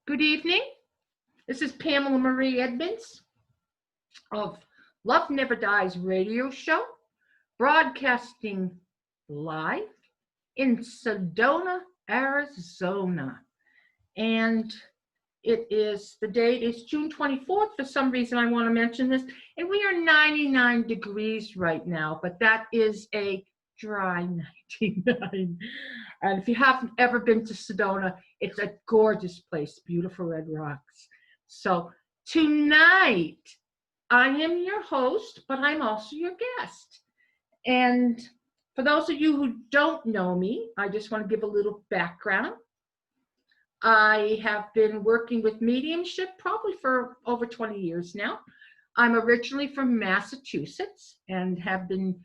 Good evening. This is Pamela Marie Edmunds of Love Never Dies radio show, broadcasting live in Sedona, Arizona. And the date is June 24th. For some reason, I want to mention this. And we are 99 degrees right now, but that is a dry 99. And if you haven't ever been to Sedona, it's a gorgeous place, beautiful red rocks. So tonight, I am your host, but I'm also your guest. And for those of you who don't know me, I just want to give a little background. I have been working with mediumship probably for over 20 years now. I'm originally from Massachusetts and have been,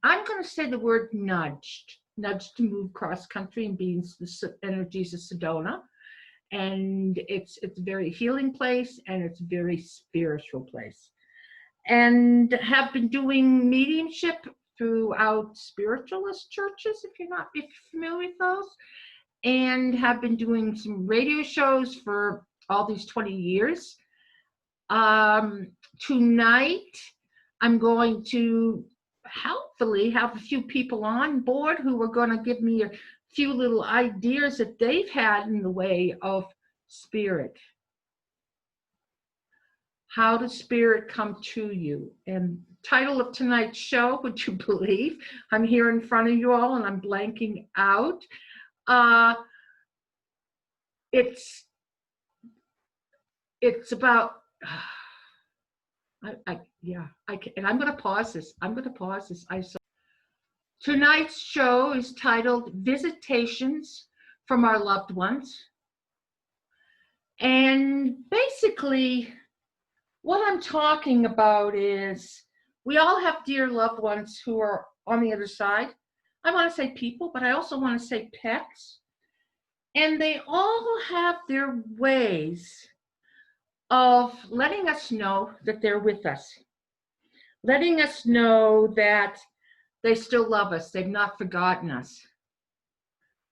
I'm going to say the word nudged to move cross country and be in the energies of Sedona. And it's a very healing place, and it's a very spiritual place. And have been doing mediumship throughout spiritualist churches, if you're familiar with those, and have been doing some radio shows for all these 20 years. Tonight, I'm going to helpfully have a few people on board who are going to give me a few little ideas that they've had in the way of spirit. How does spirit come to you? And title of tonight's show, would you believe? I'm here in front of you all and I'm blanking out. It's about, and I'm going to pause this. Tonight's show is titled Visitations from Our Loved Ones. And basically, what I'm talking about is we all have dear loved ones who are on the other side. I want to say people, but I also want to say pets. And they all have their ways of letting us know that they're with us, letting us know that they still love us, they've not forgotten us.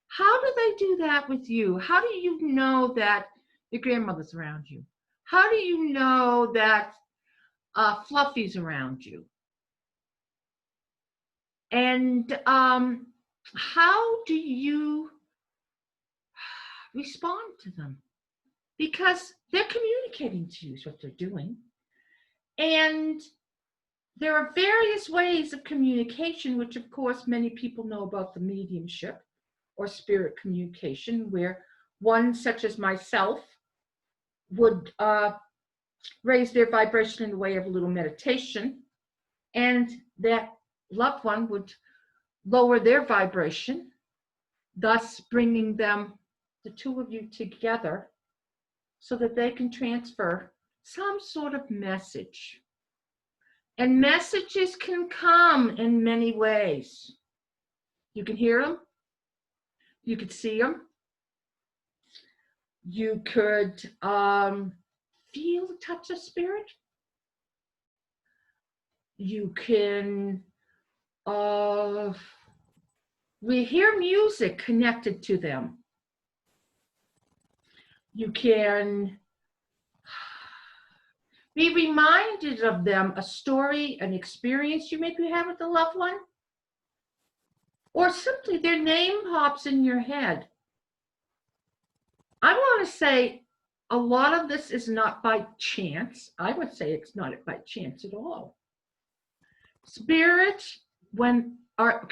How do they do that with you? How do you know that your grandmother's around you? How do you know that Fluffy's around you? And how do you respond to them? Because they're communicating to you is what they're doing. And there are various ways of communication, which of course many people know about the mediumship or spirit communication, where one such as myself would raise their vibration in the way of a little meditation, and that loved one would lower their vibration, thus bringing them, the two of you together, so that they can transfer some sort of message. And messages can come in many ways. You can hear them. You could see them. You could feel the touch of spirit. You can, we hear music connected to them. You can be reminded of them, a story, an experience you maybe have with a loved one, or simply their name pops in your head. I want to say a lot of this is not by chance. I would say it's not by chance at all. Spirit, when our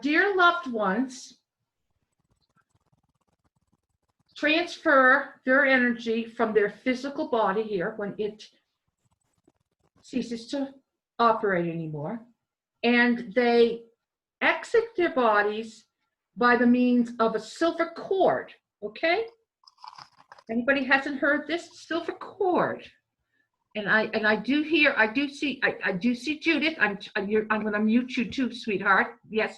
dear loved ones transfer their energy from their physical body here, when it ceases to operate anymore, and they exit their bodies by the means of a silver cord, okay? Anybody hasn't heard this? Silver cord. And I do see Judith. I'm going to mute you too, sweetheart. Yes,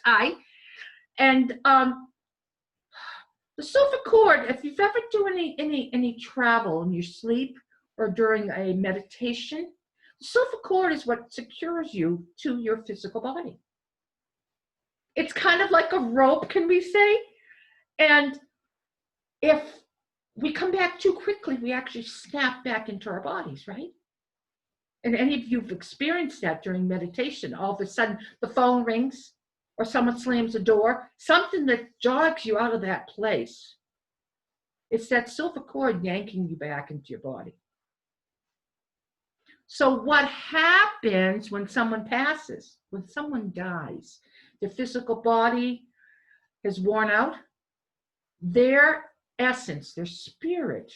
and the silver cord, if you've ever done any travel in your sleep or during a meditation, the silver cord is what secures you to your physical body. It's kind of like a rope, can we say? And if we come back too quickly. We actually snap back into our bodies, right? And any of you have experienced that during meditation. All of a sudden, the phone rings or someone slams the door, something that jogs you out of that place. It's that silver cord yanking you back into your body. So what happens when someone passes, when someone dies? Their physical body is worn out. Their essence, their spirit,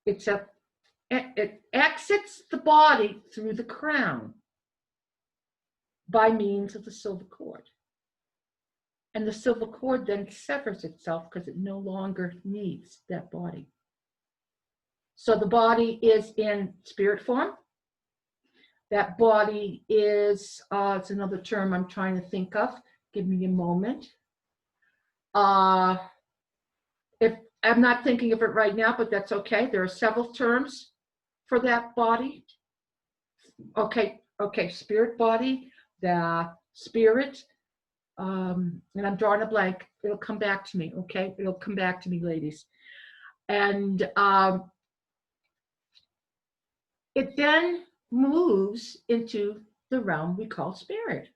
it exits the body through the crown by means of the silver cord. And the silver cord then severs itself because it no longer needs that body. So the body is in spirit form. That body is, it's another term I'm trying to think of. Give me a moment. If I'm not thinking of it right now, but that's okay. There are several terms for that body. Okay, spirit body, the spirit, and I'm drawing a blank. It'll come back to me, okay? It'll come back to me, ladies. And it then moves into the realm we call spirit.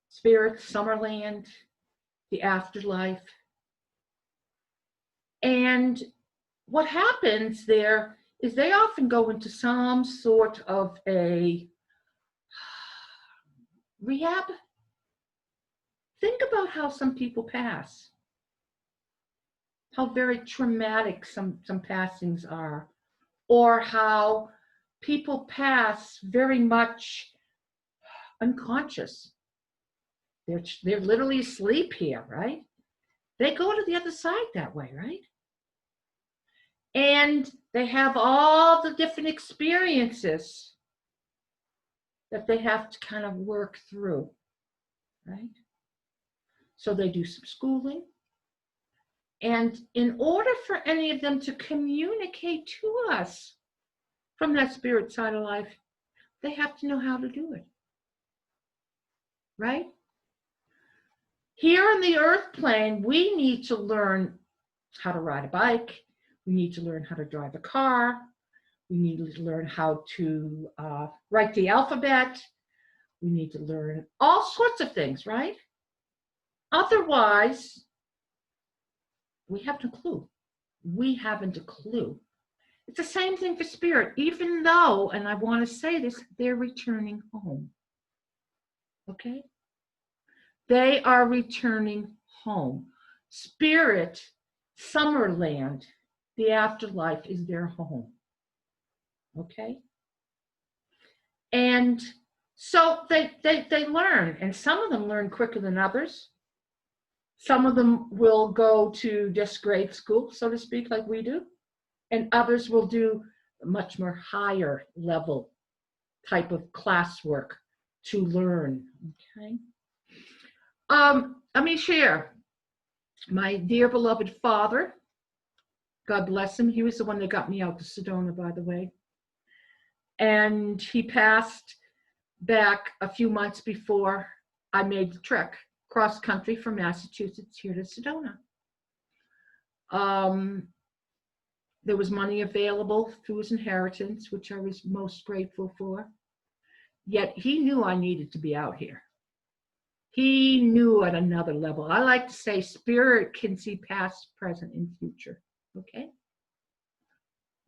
Spirit, Summerland, the afterlife. And what happens there is they often go into some sort of a rehab. Think about how some people pass, how very traumatic some passings are, or how people pass very much unconscious. They're literally asleep here, right? They go to the other side that way, right? And they have all the different experiences that they have to kind of work through, right? So they do some schooling. And in order for any of them to communicate to us from that spirit side of life, they have to know how to do it, right? Here on the earth plane, we need to learn how to ride a bike. We need to learn how to drive a car. We need to learn how to write the alphabet. We need to learn all sorts of things, right? Otherwise, we have no clue. We haven't a clue. It's the same thing for spirit, even though, and I want to say this, they're returning home. Okay? They are returning home. Spirit, Summerland, the afterlife is their home. Okay? And so they learn, and some of them learn quicker than others. Some of them will go to just grade school, so to speak, like we do, and others will do a much more higher level type of classwork to learn. Okay. Let me share. My dear beloved father, God bless him. He was the one that got me out to Sedona, by the way. And he passed back a few months before I made the trek cross country from Massachusetts here to Sedona. There was money available through his inheritance, which I was most grateful for. Yet he knew I needed to be out here. He knew at another level. I like to say spirit can see past, present, and future. Okay?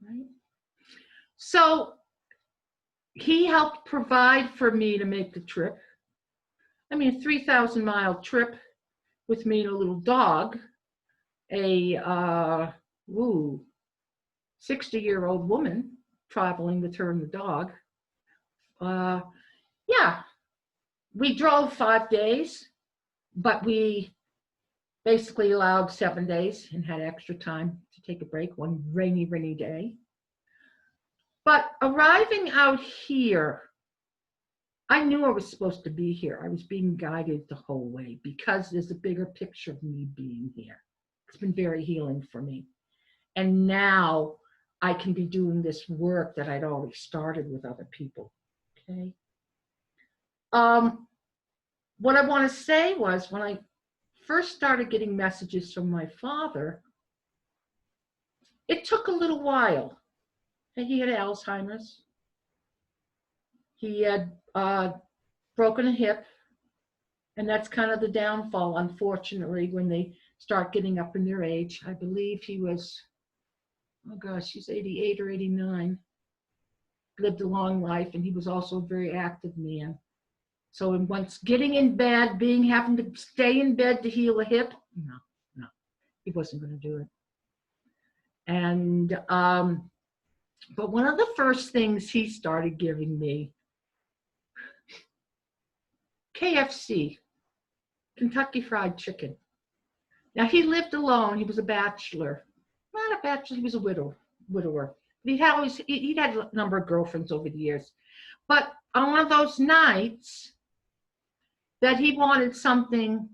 Right? So he helped provide for me to make the trip. I mean, a 3,000-mile trip with me and a little dog, a 60-year-old woman traveling with her and the dog. Yeah, we drove 5 days, but we basically allowed 7 days and had extra time to take a break one rainy day. But arriving out here, I knew I was supposed to be here. I was being guided the whole way because there's a bigger picture of me being here. It's been very healing for me. And now I can be doing this work that I'd already started with other people. Okay. What I want to say was when I first started getting messages from my father, It took a little while. And he had Alzheimer's. He had broken a hip. And that's kind of the downfall, unfortunately, when they start getting up in their age. I believe he was, oh gosh, he's 88 or 89. Lived a long life, and he was also a very active man. So once getting in bed, having to stay in bed to heal a hip, no, he wasn't going to do it. And, but one of the first things he started giving me, KFC, Kentucky Fried Chicken. Now, he lived alone. He was a bachelor. Not a bachelor, he was a widower. He'd had a number of girlfriends over the years. But on one of those nights that he wanted something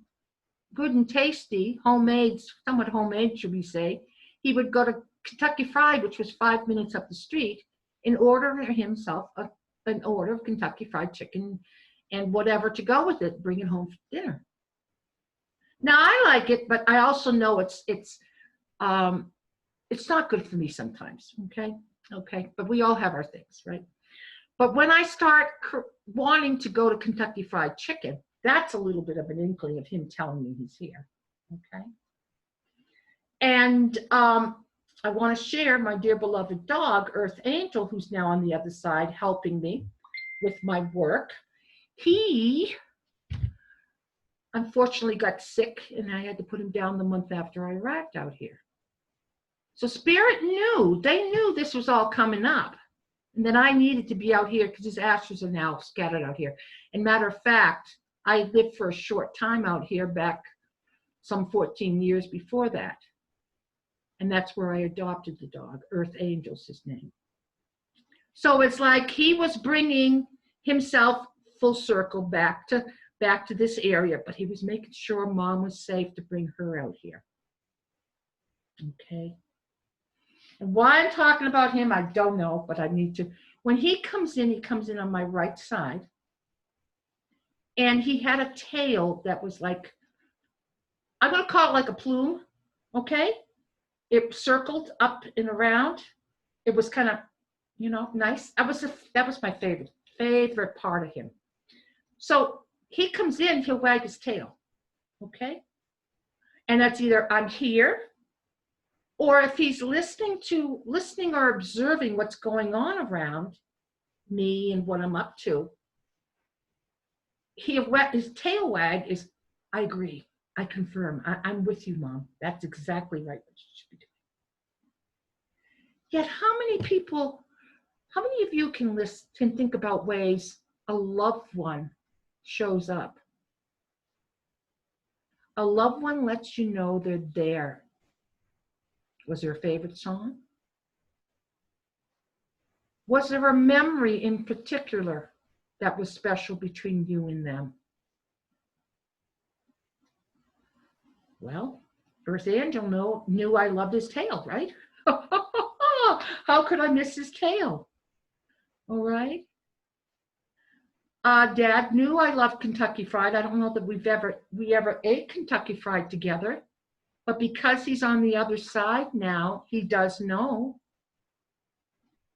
good and tasty, homemade, somewhat homemade, should we say, he would go to Kentucky Fried, which was 5 minutes up the street, and order himself an order of Kentucky Fried Chicken and whatever to go with it, bring it home for dinner. Now, I like it, but I also know it's not good for me sometimes, okay? But we all have our things, right? But when I start wanting to go to Kentucky Fried Chicken, that's a little bit of an inkling of him telling me he's here, okay? And I want to share my dear beloved dog, Earth Angel, who's now on the other side helping me with my work. He unfortunately got sick, and I had to put him down the month after I arrived out here. So Spirit they knew this was all coming up, and that I needed to be out here because his ashes are now scattered out here. And matter of fact, I lived for a short time out here back some 14 years before that. And that's where I adopted the dog. Earth Angel's his name. So it's like he was bringing himself full circle back to this area, but he was making sure Mom was safe to bring her out here. Okay. And why I'm talking about him, I don't know, but I need to. When he comes in on my right side, and he had a tail that was like, I'm going to call it like a plume, okay? It circled up and around. It was kind of, nice. That was my favorite part of him. So he comes in, he'll wag his tail, okay? And that's either I'm here, or if he's listening or observing what's going on around me and what I'm up to, his tail wag is, I agree, I confirm, I'm with you, Mom. That's exactly right what you should be doing. Yet how many of you can think about ways a loved one shows up? A loved one lets you know they're there. Was there a favorite song? Was there a memory in particular that was special between you and them? Well, Earth Angel knew I loved his tail, right? How could I miss his tail? All right. Dad knew I loved Kentucky Fried. I don't know that we ever ate Kentucky Fried together, but because he's on the other side now, he does know.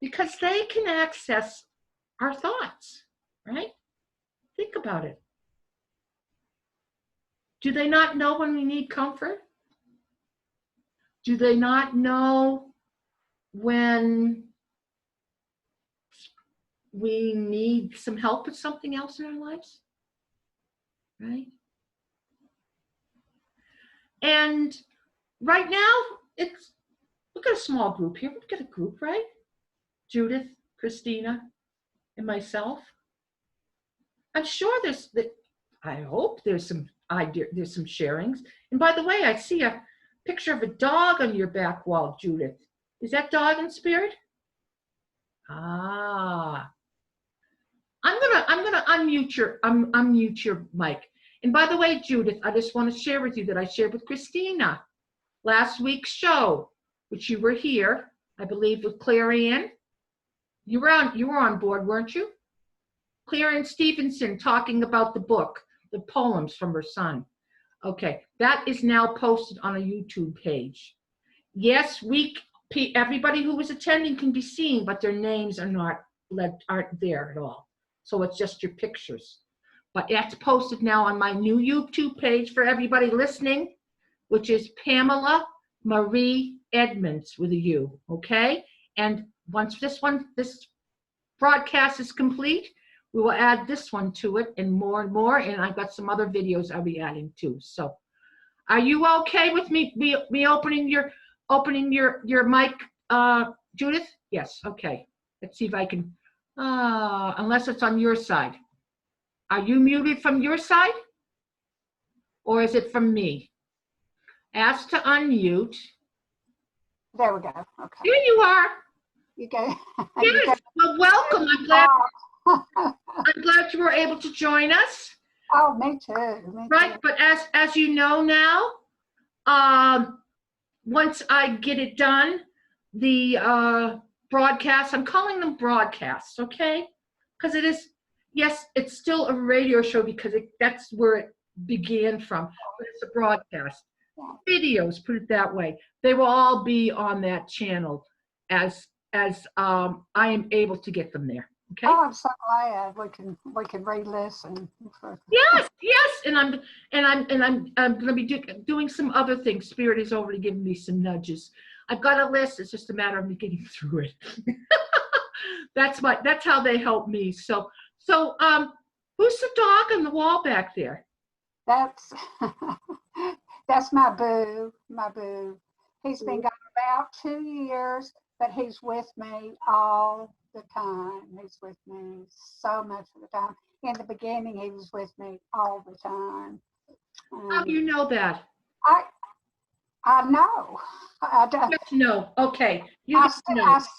Because they can access our thoughts, right? Think about it. Do they not know when we need comfort? Do they not know when we need some help with something else in our lives? Right? And right now, we've got a small group here. We've got a group, right? Judith, Christina, and myself. I'm sure I hope there's some sharings. And by the way, I see a picture of a dog on your back wall, Judith. Is that dog in spirit? I'm gonna unmute your mic. And by the way, Judith, I just want to share with you that I shared with Christina last week's show, which you were here, I believe, with Claire Ann. You were on board, weren't you? Claire Ann Stevenson talking about the book, the poems from her son. Okay, that is now posted on a YouTube page. Yes, everybody who was attending can be seen, but their names aren't there at all. So it's just your pictures. But that's posted now on my new YouTube page for everybody listening, which is Pamela Marie Edmunds with a U. Okay, and once this broadcast is complete, we will add this one to it and more. And I've got some other videos I'll be adding too. So, are you okay with me opening your mic, Judith? Yes. Okay. Let's see if I can. Unless it's on your side. Are you muted from your side, or is it from me? Ask to unmute. There we go. Okay. Here you are. You go. Yes. Well, welcome. I'm glad you were able to join us. Oh, me too. Right, but as you know now, once I get it done, the broadcast, I'm calling them broadcasts, okay? Because it is, yes, it's still a radio show because that's where it began from, but it's a broadcast. Videos, put it that way. They will all be on that channel as I am able to get them there. Okay. Oh, I'm so glad we can re-listen. Yes, and I'm going to be doing some other things. Spirit has already given me some nudges. I've got a list. It's just a matter of me getting through it. That's how they help me. So who's the dog on the wall back there? That's my boo. He's been gone about 2 years, but he's with me all the time. He's with me so much of the time. In the beginning, he was with me all the time. How do you know that? I know. Yes, no. Okay. I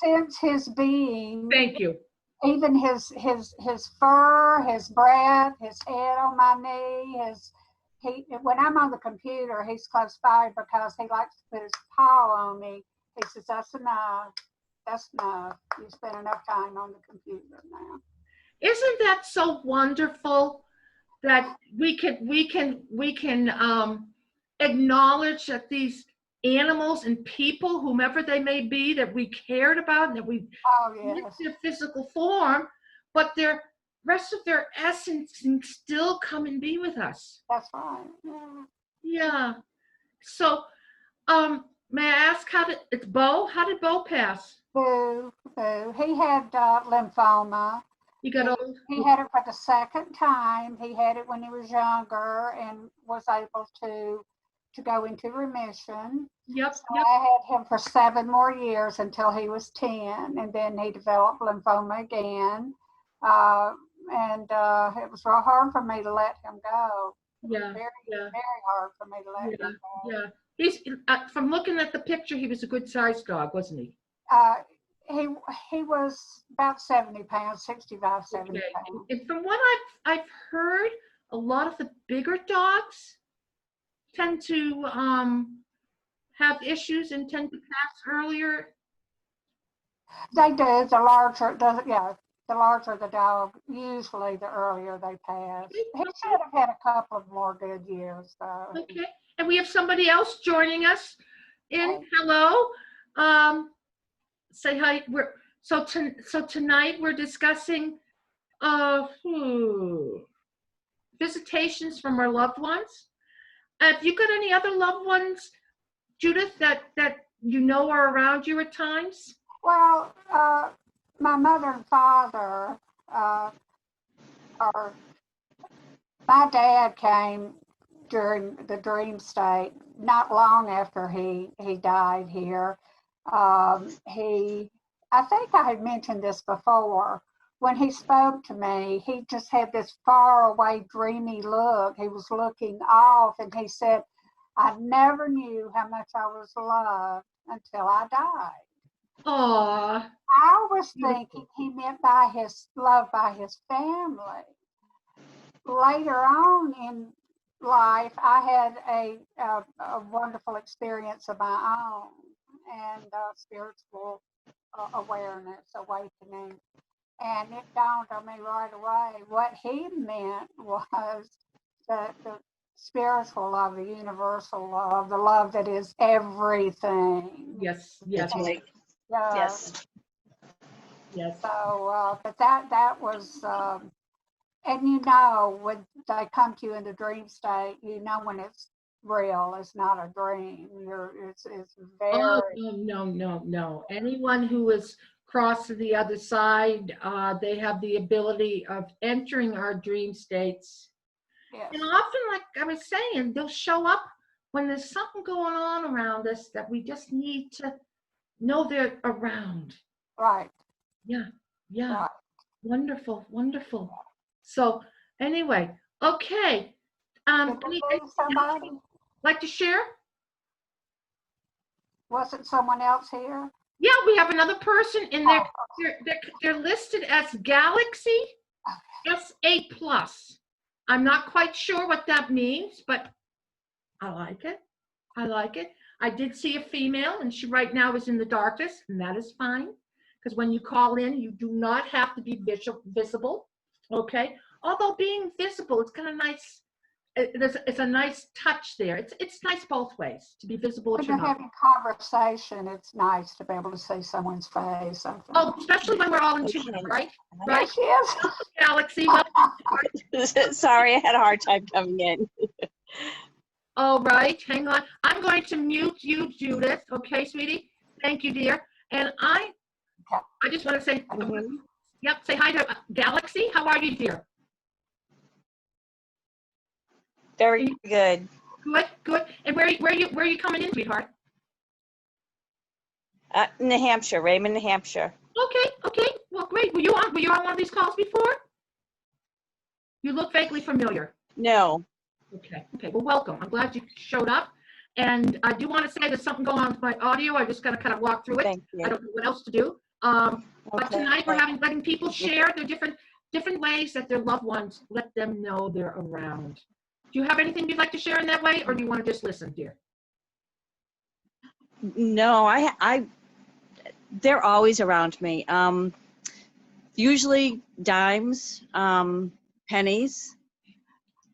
sense his being. Thank you. Even his fur, his breath, his head on my knee, when I'm on the computer, he's close by because he likes to put his paw on me. He says, "That's enough. That's enough. You spend enough time on the computer now." Isn't that so wonderful that we can acknowledge that these animals and people, whomever they may be, that we cared about and that we yes. their physical form, but their rest of their essence can still come and be with us. That's right. Yeah. Yeah. So, may I ask it's Bo? How did Bo pass? Boo. He had lymphoma. He got old? He had it for the second time. He had it when he was younger and was able to go into remission. Yep. So I had him for 7 more years until he was 10, and then he developed lymphoma again. And it was real hard for me to let him go. Yeah. Very hard for me to let him go. Yeah. He's from looking at the picture, he was a good sized dog, wasn't he? He was about 70 pounds, 65, 70 pounds. And from what I've heard, a lot of the bigger dogs tend to have issues and tend to pass earlier. They do. The larger the dog, usually the earlier they pass. He should have had a couple of more good years, though. Okay. And we have somebody else joining us. Hello. Say hi. So tonight we're discussing visitations from our loved ones. Have you got any other loved ones, Judith, that you know are around you at times? Well, my mother and father my dad came during the dream state, not long after he died here. I think I had mentioned this before. When he spoke to me, he just had this far away, dreamy look. He was looking off, and he said, "I never knew how much I was loved until I died." Aww. I was thinking he meant by his love by his family. Later on in life, I had a wonderful experience of my own and spiritual awareness, awakening. And it dawned on me right away what he meant was the spiritual love, the universal love, the love that is everything. Yes, yes, That's right. Yeah. Yes. yes. So, but that was, and you know, when they come to you in the dream state, you know when it's real, it's not a dream. It's very. Oh, no. Anyone who is crossed to the other side, they have the ability of entering our dream states. Yes. And often, like I was saying, they'll show up when there's something going on around us that we just need to know they're around. Right. Yeah, yeah. Right. Wonderful, wonderful. So anyway, okay. Did we Anything lose somebody? like to share? Wasn't someone else here? Yeah, we have another person in there. Oh, They're listed as Galaxy SA Plus. I'm not quite sure what that means, but I like it. I like it. I did see a female, and she right now is in the darkness, and that is fine. Because when you call in, you do not have to be visible, okay? Although being visible, it's kind of nice. It's a nice touch there. It's nice both ways, to be visible when if you're you're not. having conversation, it's nice to be able to see someone's face. Something. Oh, especially when we're all in Okay. tune, right? Yes, yes. Galaxy, welcome. Sorry, I had a hard time coming in. All right, hang on. I'm going to mute you, Judith. Okay, sweetie? Thank you, dear. And I just want to say, yep, say hi to Galaxy. How are you, dear? Very good. Good, good. And where are you coming in, sweetheart? New Hampshire, Raymond, New Hampshire. Okay. Well, great. Were you on one of these calls before? You look vaguely familiar. No. Okay. Well, welcome. I'm glad you showed up. And I do want to say there's something going on with my audio. I just got to kind of walk through it. Thank you. I don't know what else to do. But tonight we're letting people share their different ways that their loved ones let them know they're around. Do you have anything you'd like to share in that way, or do you want to just listen, dear? No, they're always around me. Usually dimes, pennies.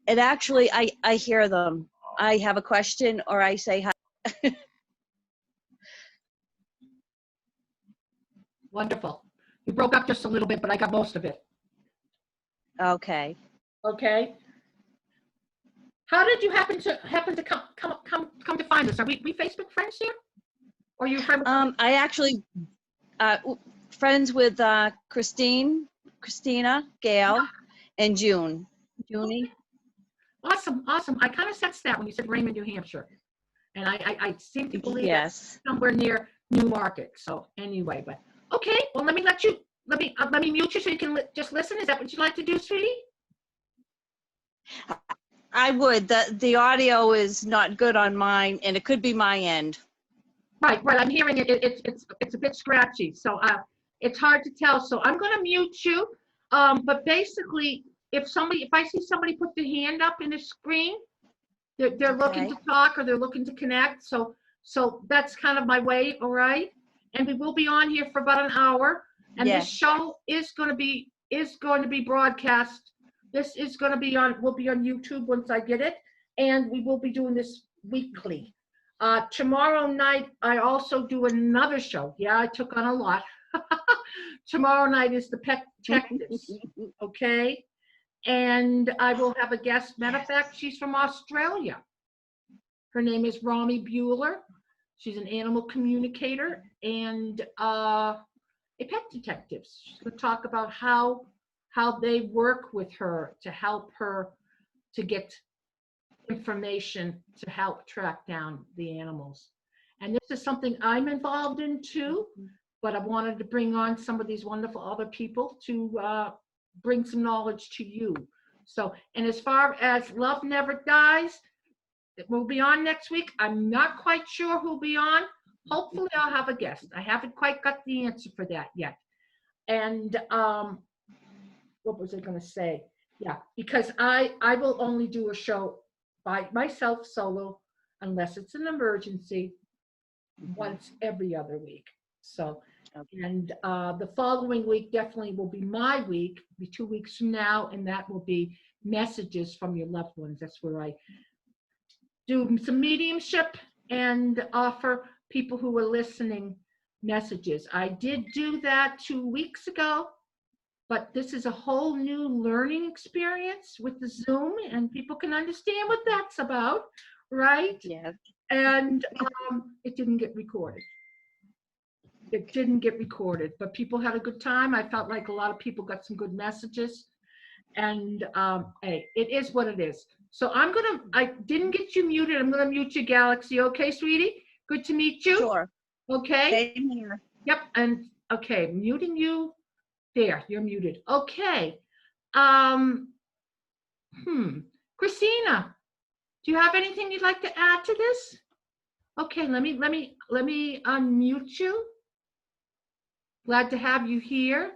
And actually, I hear them. I have a question or I say hi. Wonderful. You broke up just a little bit, but I got most of it. Okay. Okay. How did you happen to come to find us? Are we Facebook friends here? Or are you a friend? I actually friends with Christina, Gail, and Junie. Awesome. I kind of sensed that when you said Raymond, New Hampshire, and I seem to believe Yes. somewhere near Newmarket. So anyway, but okay. Well, let me mute you so you can just listen. Is that what you'd like to do, sweetie? I would. The audio is not good on mine, and it could be my end. Right. I'm hearing it. It's a bit scratchy, so it's hard to tell. So I'm going to mute you. But basically, if I see somebody put their hand up in the screen, they're looking to talk or they're looking to connect. So that's kind of my way. All right. And we will be on here for about an hour. And Yes. This show is going to be broadcast. This is going to be will be on YouTube once I get it. And we will be doing this weekly. Tomorrow night, I also do another show. Yeah, I took on a lot. Tomorrow night is the Pet Detectives, okay? And I will have a guest. Matter of fact, she's from Australia. Her name is Romy Bueller. She's an animal communicator and a pet detective. She's going to talk about how they work with her to help her to get information to help track down the animals. And this is something I'm involved in too, but I wanted to bring on some of these wonderful other people to bring some knowledge to you. So, and as far as Love Never Dies, it will be on next week. I'm not quite sure who'll be on. Hopefully I'll have a guest. I haven't quite got the answer for that yet. And what was I going to say? Yeah, because I will only do a show by myself solo unless it's an emergency once every other week. So, and the following week definitely will be my week, be 2 weeks from now, and that will be messages from your loved ones. That's where I do some mediumship and offer people who are listening messages. I did do that 2 weeks ago, but this is a whole new learning experience with the Zoom, and people can understand what that's about, right? Yeah. And it didn't get recorded. It didn't get recorded, but people had a good time. I felt like a lot of people got some good messages, and hey, it is what it is. So I didn't get you muted. I'm gonna mute you, Galaxy. Okay, sweetie? Good to meet you. Sure. Okay. Same here. Yep, and okay, muting you. There, you're muted. Okay. Christina, do you have anything you'd like to add to this? Okay, let me unmute you. Glad to have you here.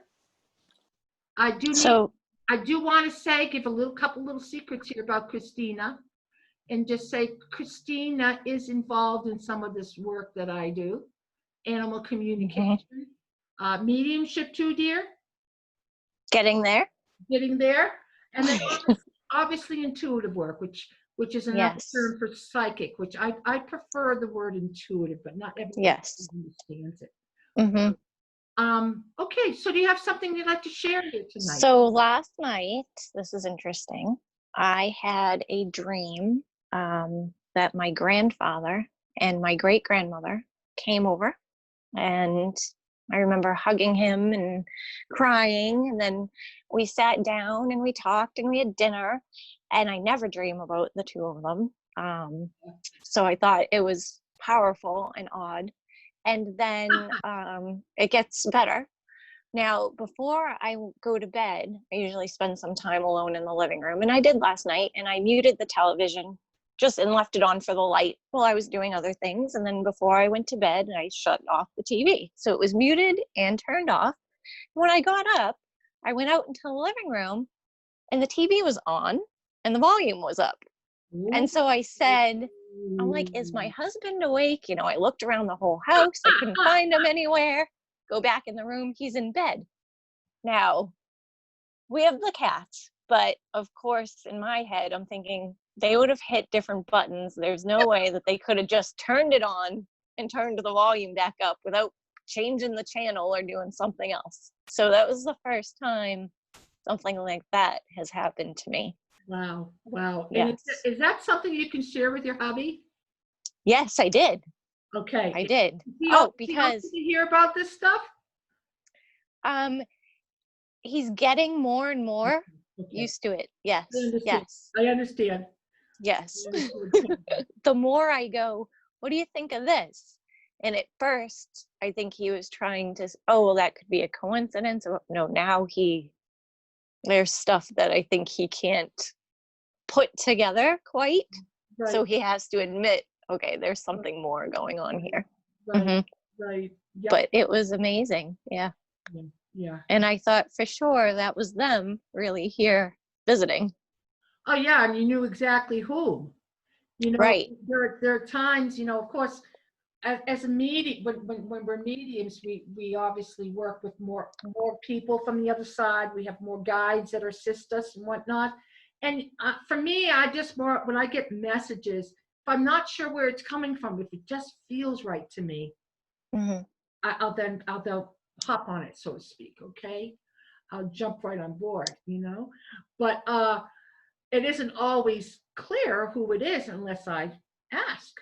I do want to say, give a couple little secrets here about Christina, and just say Christina is involved in some of this work that I do, animal communication, mediumship too, dear. Getting there. Getting there, and then obviously intuitive work, which is another term for psychic, which I prefer the word intuitive, but not everyone understands it. Okay, so do you have something you'd like to share here tonight? So last night, this is interesting, I had a dream that my grandfather and my great-grandmother came over, and I remember hugging him and crying, and then we sat down and we talked and we had dinner, and I never dream about the two of them. So I thought it was powerful and odd. And then it gets better. Now, before I go to bed, I usually spend some time alone in the living room, and I did last night, and I muted the television and left it on for the light while I was doing other things. And then before I went to bed, I shut off the TV. So it was muted and turned off. When I got up, I went out into the living room, and the TV was on and the volume was up. And so I said, I'm like, is my husband awake? You know, I looked around the whole house. I couldn't find him anywhere. Go back in the room. He's in bed. Now, we have the cats, but of course, in my head, I'm thinking they would have hit different buttons. There's no way that they could have just turned it on and turned the volume back up without changing the channel or doing something else. So that was the first time something like that has happened to me. Wow. Wow. Yes. And is that something you can share with your hubby? Yes, I did. Okay. I did. Because did you hear about this stuff? He's getting more and more used to it. Yes. Yes. I understand. Yes. The more I go, what do you think of this? And at first, I think he was trying to, oh, well, that could be a coincidence. Or, no, now there's stuff that I think he can't put together quite. Right. So he has to admit, okay, there's something more going on here. Right. Right. Yep. But it was amazing. Yeah. Yeah. And I thought for sure that was them really here visiting. Oh yeah, and you knew exactly who. You know, right. There are times, you know, of course, as a medium, when we're mediums, we obviously work with more people from the other side. We have more guides that assist us and whatnot. And for me, when I get messages, if I'm not sure where it's coming from, if it just feels right to me, I'll hop on it, so to speak. Okay, I'll jump right on board, you know. But it isn't always clear who it is unless I ask,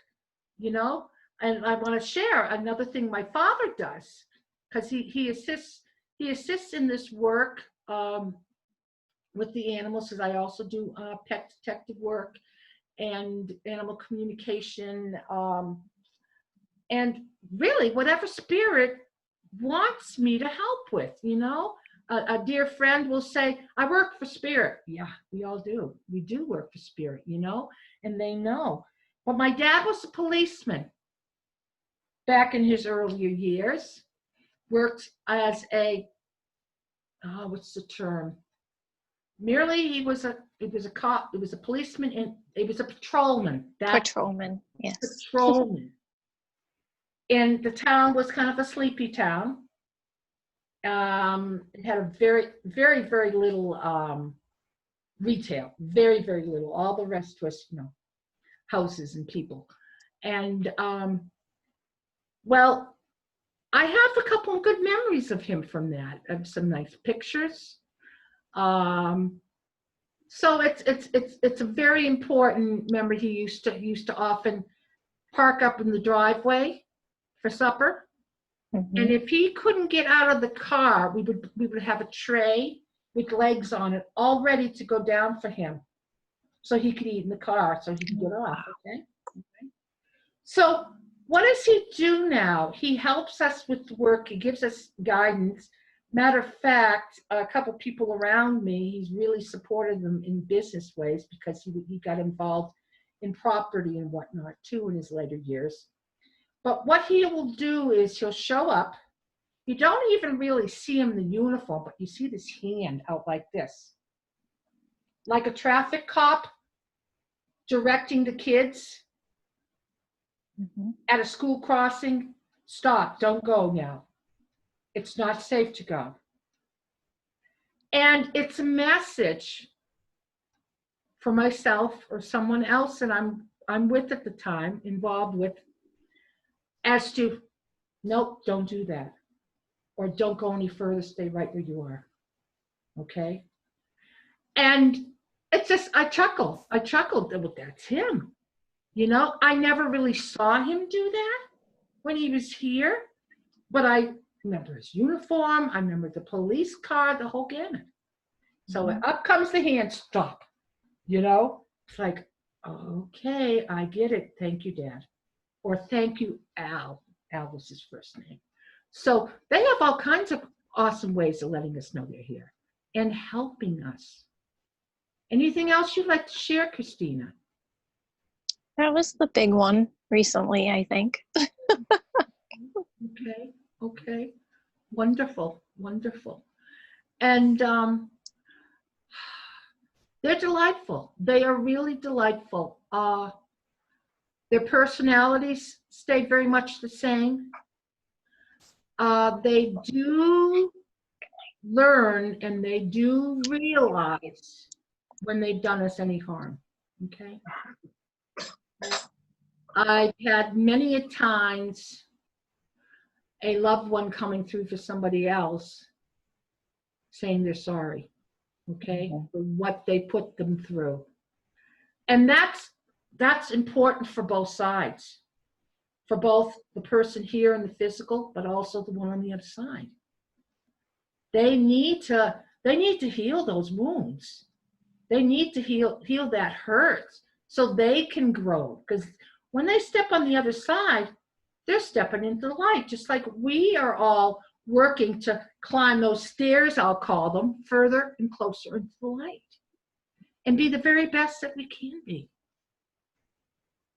you know. And I want to share another thing my father does, because he assists in this work with the animals, because I also do pet detective work and animal communication, and really whatever spirit wants me to help with, you know. A dear friend will say, I work for spirit. Yeah, we all do. We do work for spirit, you know, and they know. But my dad was a policeman back in his earlier years, worked as what's the term? Merely he was a cop, it was a policeman, and it was a patrolman. Patrolman, yes. Patrolman. And the town was kind of a sleepy town. It had a very, very, very little retail, very, very little. All the rest was, you know, houses and people. And well, I have a couple of good memories of him from that, of some nice pictures. So it's a very important memory. He used to often park up in the driveway for supper. Mhm. And if he couldn't get out of the car, we would have a tray with legs on it, all ready to go down for him, so he could eat in the car, so he could get off. Okay. So what does he do now? He helps us with work. He gives us guidance. Matter of fact, a couple people around me, he's really supported them in business ways because he got involved in property and whatnot too in his later years. But what he will do is he'll show up. You don't even really see him in the uniform, but you see this hand out like this, like a traffic cop directing the kids Mhm. at a school crossing. Stop, don't go now. It's not safe to go. And it's a message for myself or someone else that I'm with at the time, involved with, as to, nope, don't do that. Or don't go any further, stay right where you are. Okay? And it's just, I chuckled, well, that's him. You know, I never really saw him do that when he was here, but I remember his uniform, I remember the police car, the whole gamut. So up comes the hand, stop, you know? It's like, okay, I get it. Thank you, Dad. Or thank you, Al. Al was his first name. So they have all kinds of awesome ways of letting us know they're here and helping us. Anything else you'd like to share, Christina? That was the big one recently, I think. Okay. Wonderful. And they're delightful. They are really delightful. Their personalities stay very much the same. They do learn and they do realize when they've done us any harm. Okay. I've had many a times a loved one coming through for somebody else saying they're sorry, okay, for what they put them through. And that's important for both sides, for both the person here in the physical, but also the one on the other side. They need to heal those wounds. They need to heal that hurt so they can grow. Because when they step on the other side, they're stepping into the light, just like we are all working to climb those stairs, I'll call them, further and closer into the light and be the very best that we can be.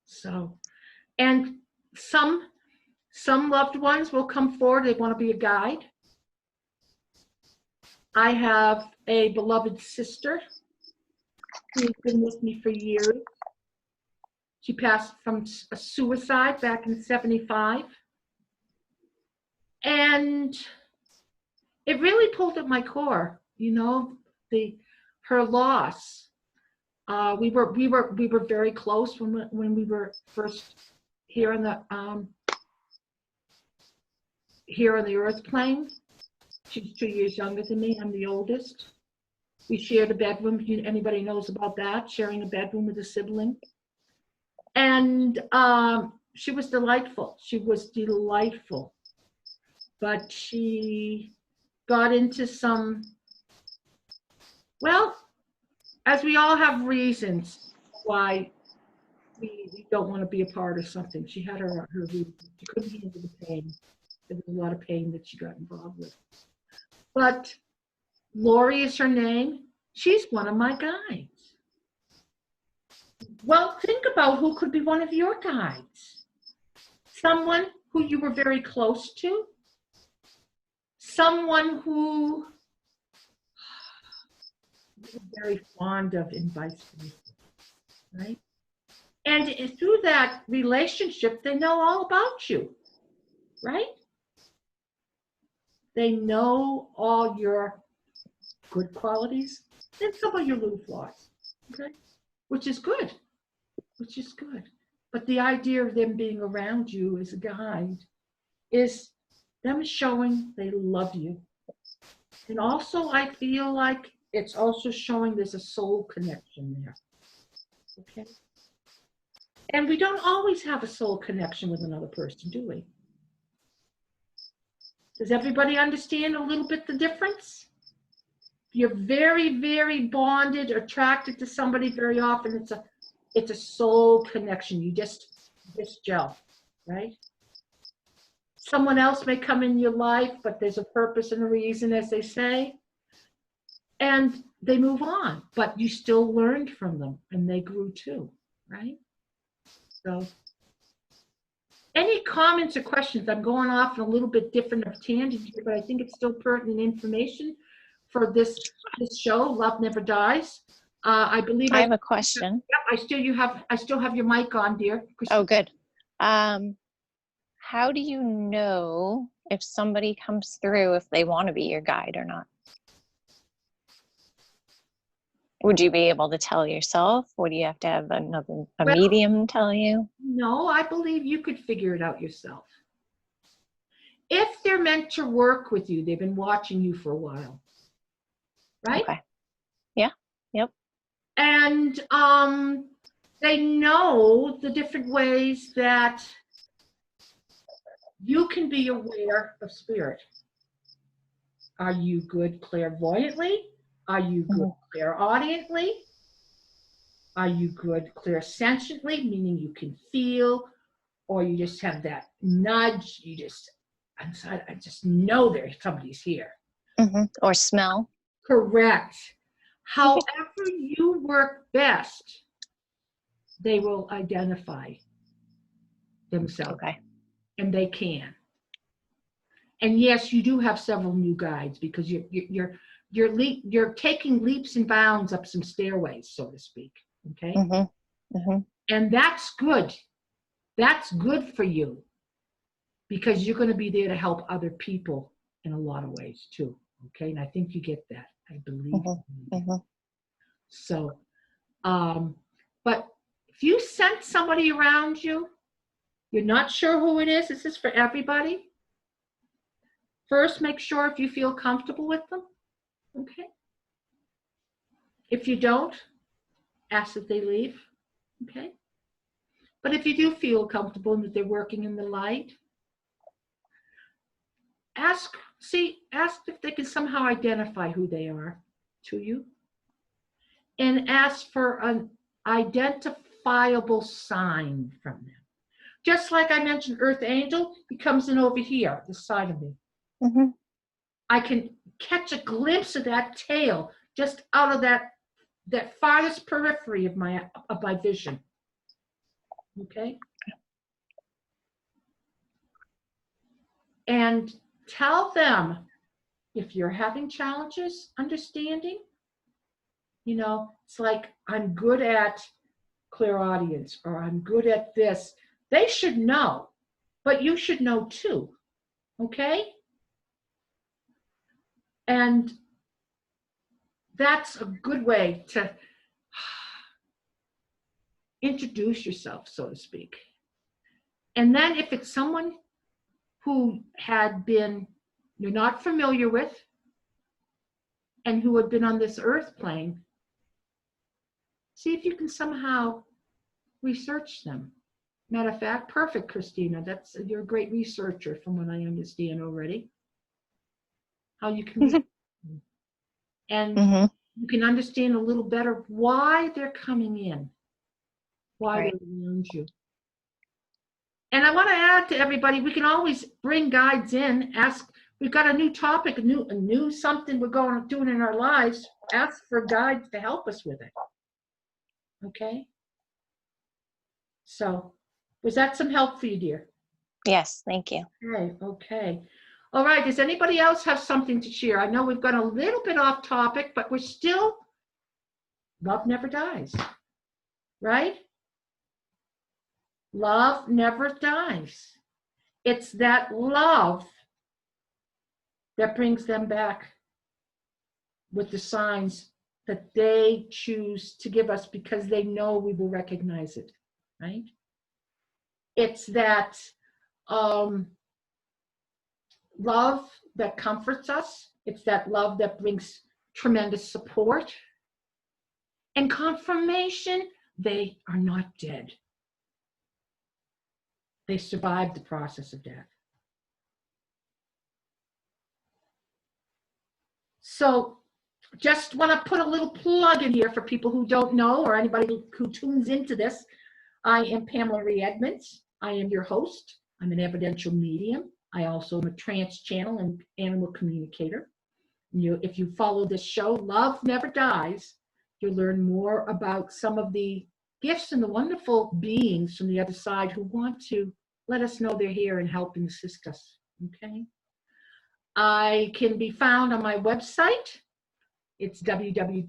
So, and some loved ones will come forward, they want to be a guide. I have a beloved sister who's been with me for years. She passed from a suicide back in '75. And it really pulled at my core, you know, her loss. We were very close when we were first here on the earth plane. She's 2 years younger than me. I'm the oldest. We shared a bedroom. Anybody knows about that? Sharing a bedroom with a sibling. And she was delightful. But she got into some, well, as we all have reasons why we don't want to be a part of something. She had her reasons. She couldn't handle the pain. There was a lot of pain that she got involved with. But Lori is her name. She's one of my guides. Well, think about who could be one of your guides. Someone who you were very close to. Someone who you're very fond of and vice versa, right? And through that relationship, they know all about you, right? They know all your good qualities and some of your little flaws, okay? Which is good. which is good. But the idea of them being around you as a guide is them showing they love you. And also, I feel like it's also showing there's a soul connection there. Okay? And we don't always have a soul connection with another person, do we? Does everybody understand a little bit the difference? You're very, very bonded, attracted to somebody very often. It's a soul connection. You just gel, right? Someone else may come in your life, but there's a purpose and a reason, as they say, and they move on, but you still learned from them and they grew too, right? So any comments or questions? I'm going off in a little bit different of tangent here, but I think it's still pertinent information for this show, Love Never Dies. I believe I have a question. Yep, I still have your mic on, dear. Oh, good. How do you know if somebody comes through if they want to be your guide or not? Would you be able to tell yourself? Would you have to have a medium tell you? No, I believe you could figure it out yourself. If they're meant to work with you, they've been watching you for a while, right? Okay. Yeah. Yep. And they know the different ways that you can be aware of spirit. Are you good clairvoyantly? Are you good clairaudiently? Are you good clairsentiently, meaning you can feel, or you just have that nudge? I just know somebody's here. Or smell? Correct. However you work best, they will identify themselves. Okay. And they can. And yes, you do have several new guides because you're taking leaps and bounds up some stairways, so to speak. Okay. And that's good. That's good for you because you're going to be there to help other people in a lot of ways too. Okay. And I think you get that. I believe. So, but if you sense somebody around you, you're not sure who it is. This is for everybody. First, make sure if you feel comfortable with them. Okay. If you don't, ask that they leave. Okay. But if you do feel comfortable and that they're working in the light, ask if they can somehow identify who they are to you. And ask for an identifiable sign from them. Just like I mentioned, Earth Angel, he comes in over here, this side of me. I can catch a glimpse of that tail just out of that farthest periphery of my vision. Okay? And tell them if you're having challenges understanding, it's like I'm good at clairaudience or I'm good at this. They should know, but you should know too. Okay? And that's a good way to introduce yourself, so to speak. And then if it's someone who you're not familiar with and who had been on this earth plane, see if you can somehow research them. Matter of fact, perfect, Christina. You're a great researcher from what I understand already. How you can and you can understand a little better why they're coming in, why they're around you. And I want to add to everybody, we can always bring guides in, we've got a new topic, a new something we're doing in our lives, ask for guides to help us with it. Okay? So, was that some help for you, dear? Yes, thank you. Okay. All right, does anybody else have something to share? I know we've gone a little bit off topic, but we're still, love never dies, right? Love never dies. It's that love that brings them back with the signs that they choose to give us because they know we will recognize it. right? It's that love that comforts us. It's that love that brings tremendous support. And confirmation, they are not dead. They survived the process of death. So just want to put a little plug in here for people who don't know or anybody who tunes into this. I am Pamela Marie Edmunds. I am your host. I'm an evidential medium. I also am a trance channel and animal communicator. If you follow this show, Love Never Dies, you'll learn more about some of the gifts and the wonderful beings from the other side who want to let us know they're here and help and assist us, okay? I can be found on my website. It's three W's,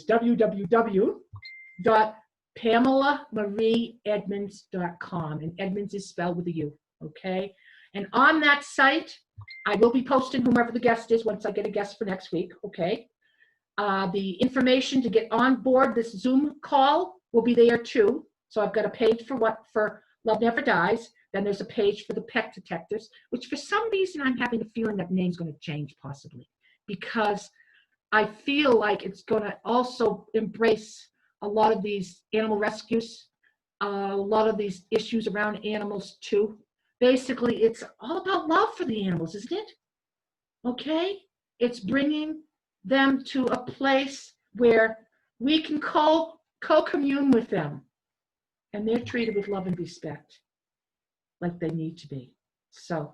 www.PamelaMarieEdmunds.com, and Edmunds is spelled with a U, okay? And on that site, I will be posting whomever the guest is once I get a guest for next week, okay? The information to get on board this Zoom call will be there too. So I've got a page for Love Never Dies. Then there's a page for the pet detectives, which for some reason I'm having a feeling that name's going to change possibly, because I feel like it's going to also embrace a lot of these animal rescues, a lot of these issues around animals too. Basically, it's all about love for the animals, isn't it? Okay? It's bringing them to a place where we can co-commune with them, and they're treated with love and respect like they need to be. So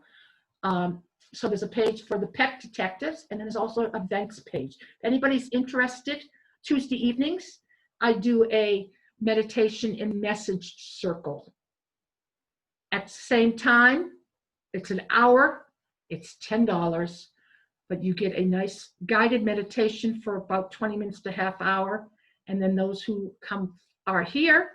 there's a page for the pet detectives, and then there's also an events page. If anybody's interested, Tuesday evenings, I do a meditation and message circle. At the same time, it's an hour, it's $10, but you get a nice guided meditation for about 20 minutes to half hour. And then those who are here,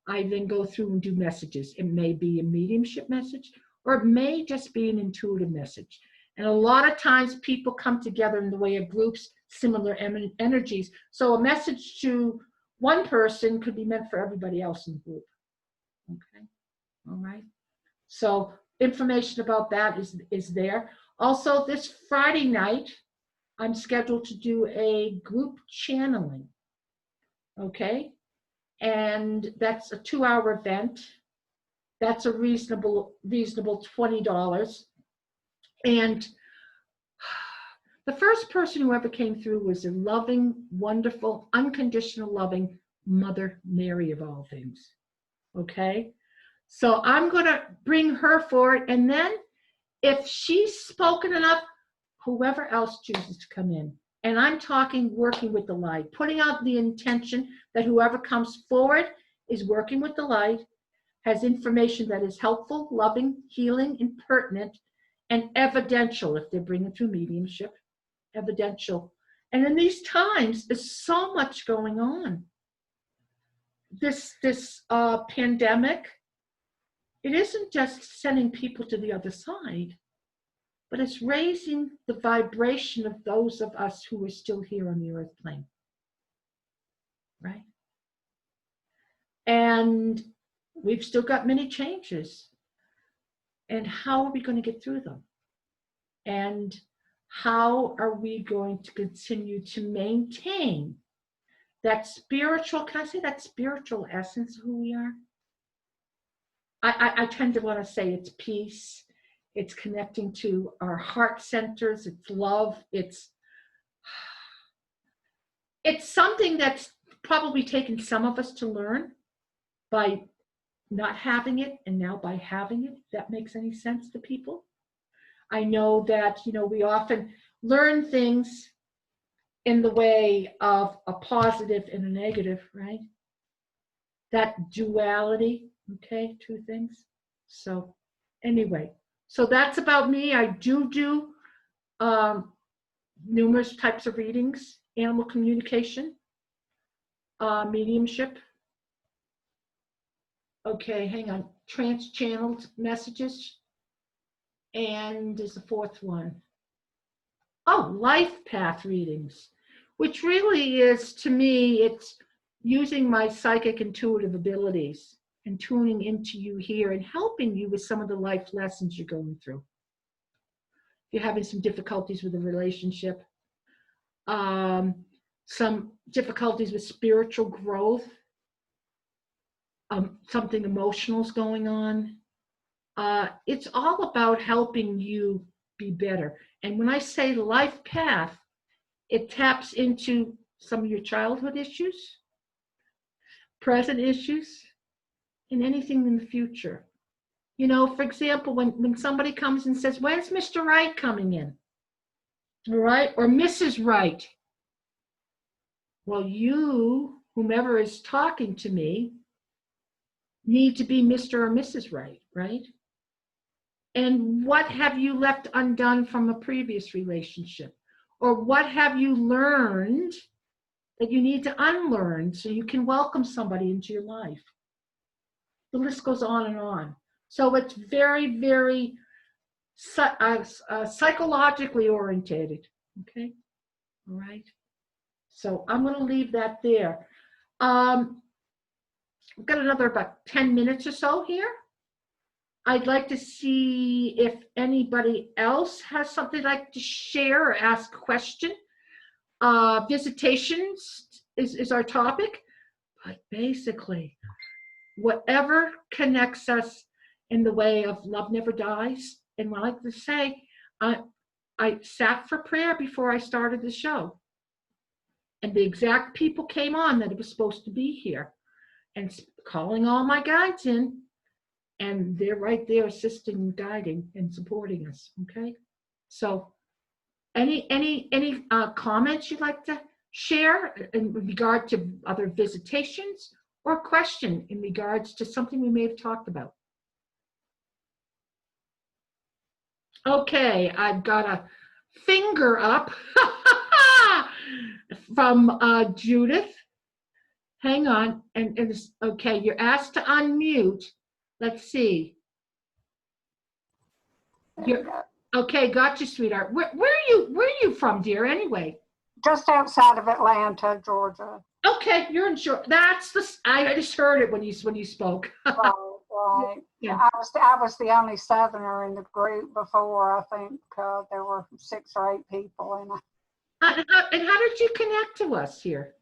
I then go through and do messages. It may be a mediumship message, or it may just be an intuitive message. And a lot of times people come together in the way of groups, similar energies. So a message to one person could be meant for everybody else in the group. Okay, all right. So information about that is there. Also, this Friday night, I'm scheduled to do a group channeling. Okay, and that's a 2-hour event. That's a reasonable $20. And the first person who ever came through was a loving, wonderful, unconditional loving Mother Mary of all things. Okay, so I'm going to bring her forward, and then if she's spoken enough, whoever else chooses to come in. And I'm talking working with the light, putting out the intention that whoever comes forward is working with the light, has information that is helpful, loving, healing, and pertinent, and evidential if they're bringing through mediumship, evidential. And in these times, there's so much going on. This pandemic, it isn't just sending people to the other side, but it's raising the vibration of those of us who are still here on the earth plane, right? And we've still got many changes. And how are we going to get through them? And how are we going to continue to maintain that spiritual, can I say that spiritual essence of who we are? I tend to want to say it's peace. It's connecting to our heart centers. It's love. It's something that's probably taken some of us to learn by not having it, and now by having it, if that makes any sense to people. I know that, we often learn things in the way of a positive and a negative, right? That duality, okay, two things. So anyway, so that's about me. I do numerous types of readings, animal communication, mediumship. Okay, hang on. Trance channeled messages. And there's a fourth one. Oh, life path readings, which really is, to me, it's using my psychic intuitive abilities and tuning into you here and helping you with some of the life lessons you're going through. If you're having some difficulties with a relationship, some difficulties with spiritual growth, something emotional is going on. It's all about helping you be better. And when I say life path, it taps into some of your childhood issues, present issues, and anything in the future. You know, for example, when somebody comes and says, when's Mr. Right coming in? All right, or Mrs. Right. Well, you, whomever is talking to me, need to be Mr. or Mrs. Right, right? And what have you left undone from a previous relationship? Or what have you learned that you need to unlearn so you can welcome somebody into your life? The list goes on and on. So it's very, very psychologically orientated, okay? All right. So I'm going to leave that there. We've got another about 10 minutes or so here. I'd like to see if anybody else has something they'd like to share or ask a question. Visitations is our topic, but basically, whatever connects us in the way of love never dies. And I like to say, I sat for prayer before I started the show. And the exact people came on that it was supposed to be here. And calling all my guides in. And they're right there assisting, guiding, and supporting us, okay? So any comments you'd like to share in regard to other visitations or question in regards to something we may have talked about? Okay, I've got a finger up from Judith. Hang on, and it's, okay, you're asked to unmute. Let's see. Okay, got you, sweetheart. Where are you from, dear, anyway? Just outside of Atlanta, Georgia. Okay, you're in short. That's the, I just heard it when you spoke. Right. Yeah. I was the only Southerner in the group before. I think there were 6 or 8 people in it. And how did you connect to us here?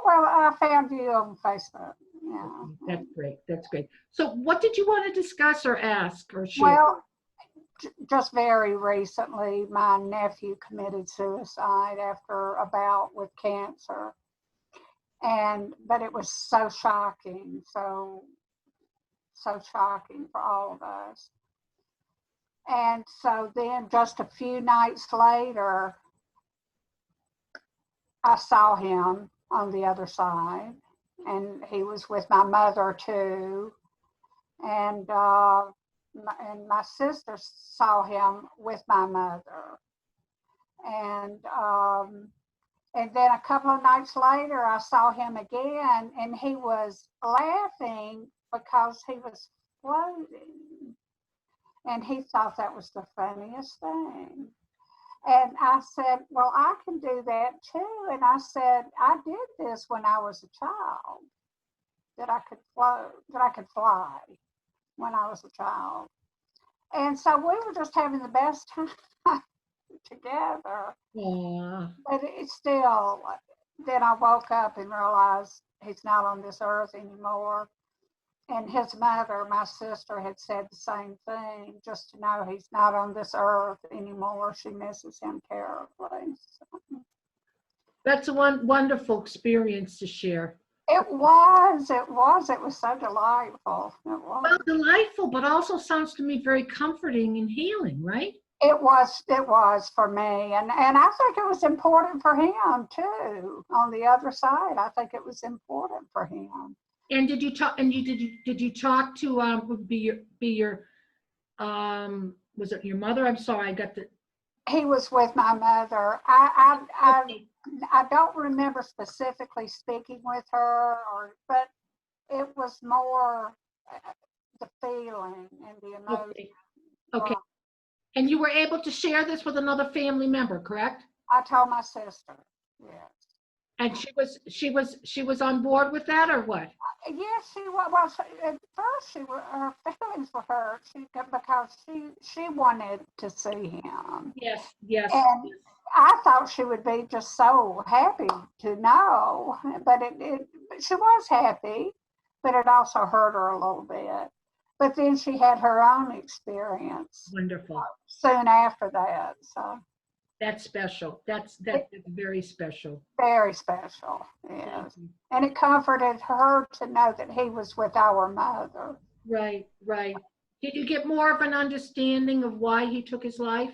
Well, I found you on Facebook. Yeah. That's great. That's great. So what did you want to discuss or ask or share? Well, just very recently, my nephew committed suicide after a bout with cancer. But it was so shocking, so shocking for all of us. And so then just a few nights later, I saw him on the other side, and he was with my mother too. And my sister saw him with my mother. And then a couple of nights later, I saw him again, and he was laughing because he was floating. And he thought that was the funniest thing. And I said, well, I can do that too. And I said, I did this when I was a child, that I could float, that I could fly when I was a child. And so we were just having the best time together. Yeah. But it's still, then I woke up and realized he's not on this earth anymore. And his mother, my sister, had said the same thing, just to know he's not on this earth anymore. She misses him terribly. So. That's a wonderful experience to share. It was so delightful. It was. Well, delightful, but also sounds to me very comforting and healing, right? It was for me. And I think it was important for him too. On the other side, I think it was important for him. And did you talk? And did you talk to was it your mother? I'm sorry, I got the. He was with my mother. I don't remember specifically speaking with her, but it was more the feeling and the emotion. Okay. And you were able to share this with another family member, correct? I told my sister, yes. And she was on board with that, or what? Yes, she was. Well, at first, her feelings were hurt because she wanted to see him, Yes, yes. and I thought she would be just so happy to know. But she was happy, but it also hurt her a little bit. But then she had her own experience Wonderful. soon after that. So That's special. That's very special. very special, yes. And it comforted her to know that he was with our mother. Right, right. Did you get more of an understanding of why he took his life?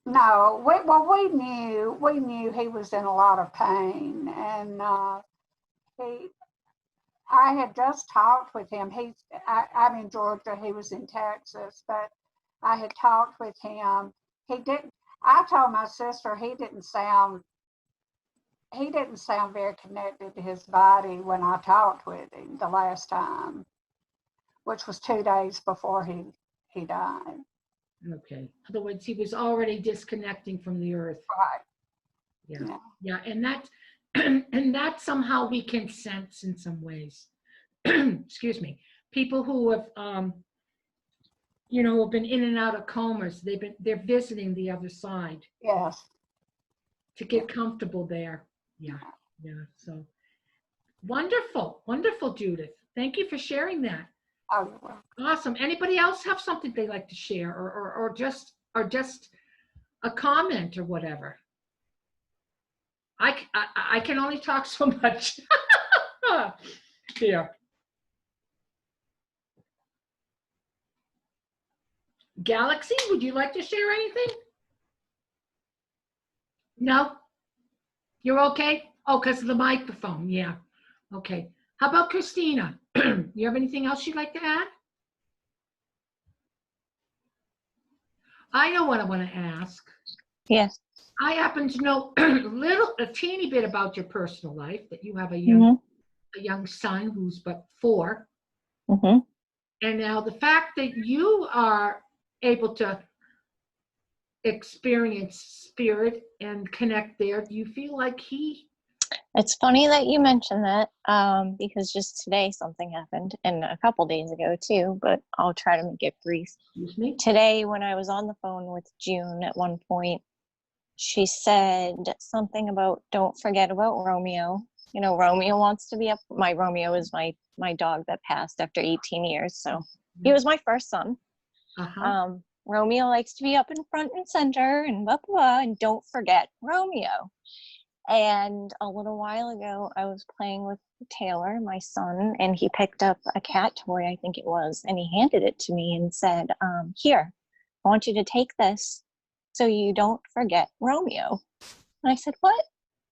No, we knew he was in a lot of pain, and I had just talked with him. I'm in Georgia, he was in Texas, but I had talked with him. I told my sister he didn't sound very connected to his body when I talked with him the last time, which was 2 days before he died. Okay. In other words, he was already disconnecting from the earth. Right. Yeah. Yeah. And that and that somehow we can sense in some ways. Excuse me. People who have have been in and out of comas, they're visiting the other side. Yes. To get comfortable there. Yeah. Yeah. So wonderful. Wonderful, Judith. Thank you for sharing that. Oh, well. Awesome. Anybody else have something they'd like to share or just a comment or whatever? I can only talk so much. Here. Galaxy, would you like to share anything? No? You're okay? Oh, because of the microphone. Yeah. Okay. How about Christina? You have anything else you'd like to add? I know what I want to ask. Yes. I happen to know a teeny bit about your personal life, that you have a young son who's but 4. Mm-hmm. And now the fact that you are able to experience spirit and connect there, do you feel like he... It's funny that you mentioned that, because just today something happened, and a couple days ago too, but I'll try to make it brief. Excuse me? Today, when I was on the phone with June at one point, she said something about, don't forget about Romeo. You know, Romeo wants to be up. My Romeo is my dog that passed after 18 years. So he was my first son. Uh-huh. Romeo likes to be up in front and center and blah, blah, blah, and don't forget Romeo. And a little while ago, I was playing with Taylor, my son, and he picked up a cat toy, I think it was, and he handed it to me and said, here, I want you to take this so you don't forget Romeo. And I said, what?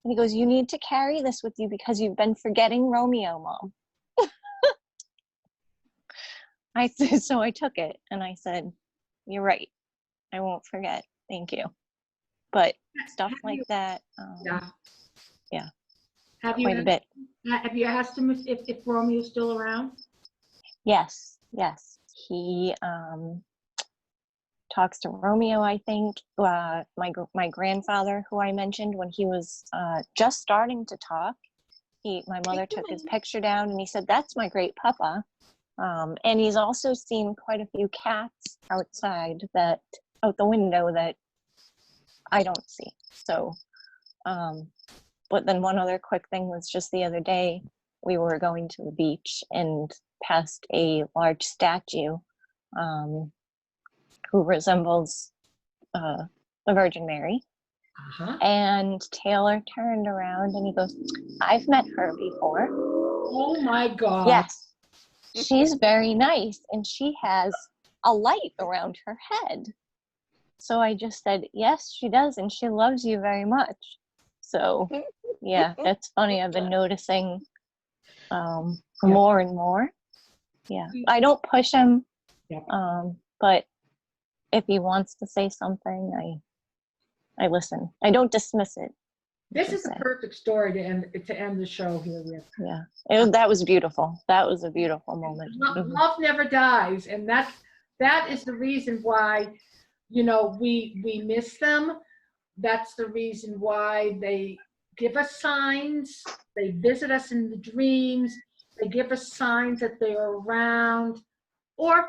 And he goes, you need to carry this with you because you've been forgetting Romeo, Mom. So I took it and I said, you're right. I won't forget. Thank you. But stuff like that. Yeah. Quite a bit. Have you asked him if Romeo's still around? Yes. He talks to Romeo, I think. My grandfather, who I mentioned when he was just starting to talk, my mother took his picture down and he said, that's my great papa. And he's also seen quite a few cats outside out the window that I don't see. So, but then one other quick thing was just the other day, we were going to the beach and passed a large statue who resembles the Virgin Mary. Uh-huh. And Taylor turned around and he goes, I've met her before. Oh my God. Yes. She's very nice and she has a light around her head. So I just said, yes, she does. And she loves you very much. So yeah, that's funny. I've been noticing more and more. Yeah. I don't push him. But if he wants to say something, I listen. I don't dismiss it. This is a perfect story to end the show here with. Yeah, that was beautiful. That was a beautiful moment. Love never dies, and that is the reason why, we miss them. that's the reason why they give us signs. They visit us in the dreams. They give us signs that they are around, or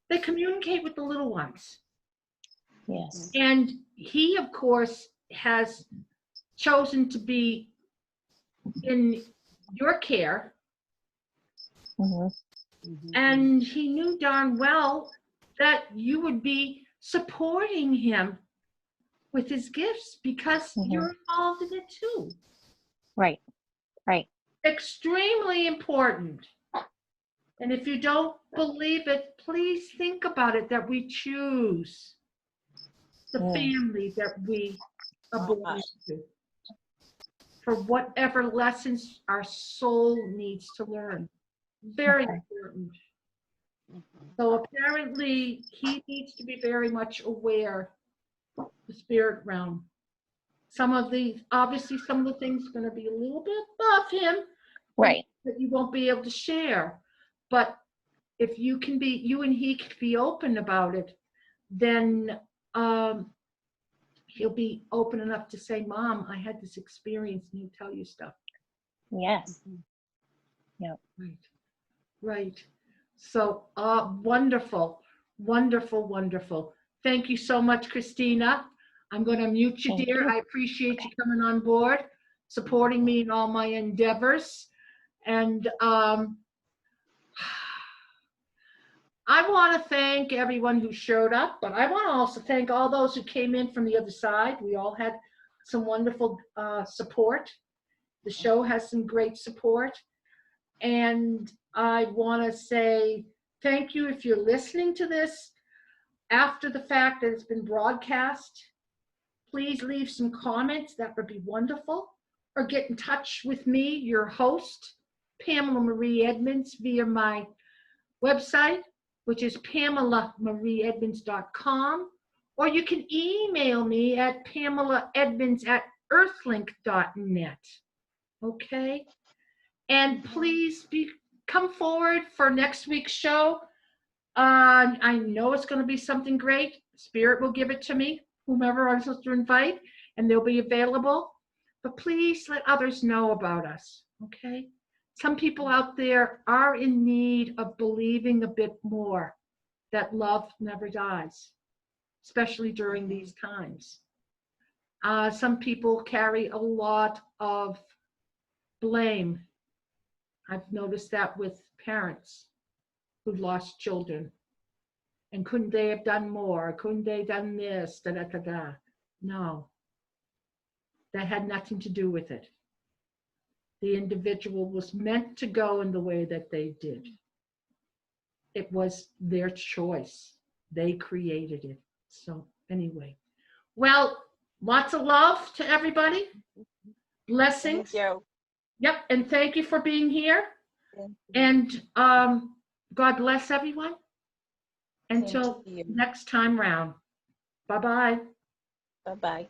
they communicate with the little ones. Yes. And he, of course, has chosen to be in your care, Hmm. and he knew darn well that you would be supporting him with his gifts because you're involved in it too. Right. Right. Extremely important. And if you don't believe it, please think about it, that we choose the family that we are born into for whatever lessons our soul needs to learn. Very important. So apparently he needs to be very much aware of the spirit realm. Obviously some of the things are going to be a little bit above him, Right. that you won't be able to share. But if you and he can be open about it, then he'll be open enough to say, Mom, I had this experience, and he'll tell you stuff. Yes. Yep. Right. Right. So wonderful, wonderful, wonderful. Thank you so much, Christina. I'm going to mute you, Thank dear. you. I appreciate you coming on board, supporting me in all my endeavors. And I want to thank everyone who showed up, but I want to also thank all those who came in from the other side. We all had some wonderful support. The show has some great support. And I want to say thank you if you're listening to this after the fact that it's been broadcast. Please leave some comments. That would be wonderful. Or get in touch with me, your host, Pamela Marie Edmunds, via my website, which is PamelaMarieEdmunds.com. Or you can email me at PamelaEdmunds@earthlink.net. Okay? And please come forward for next week's show. I know it's going to be something great. Spirit will give it to me, whomever I'm supposed to invite, and they'll be available. But please let others know about us, okay? Some people out there are in need of believing a bit more that love never dies, especially during these times. Some people carry a lot of blame. I've noticed that with parents who've lost children. And couldn't they have done more? Couldn't they have done this? Da, da, da, da. No. That had nothing to do with it. The individual was meant to go in the way that they did. It was their choice. They created it. So anyway. Well, lots of love to everybody. Blessings. Thank you. Yep, and thank you for being here. And God bless everyone. Until next time round. Bye-bye. Bye-bye.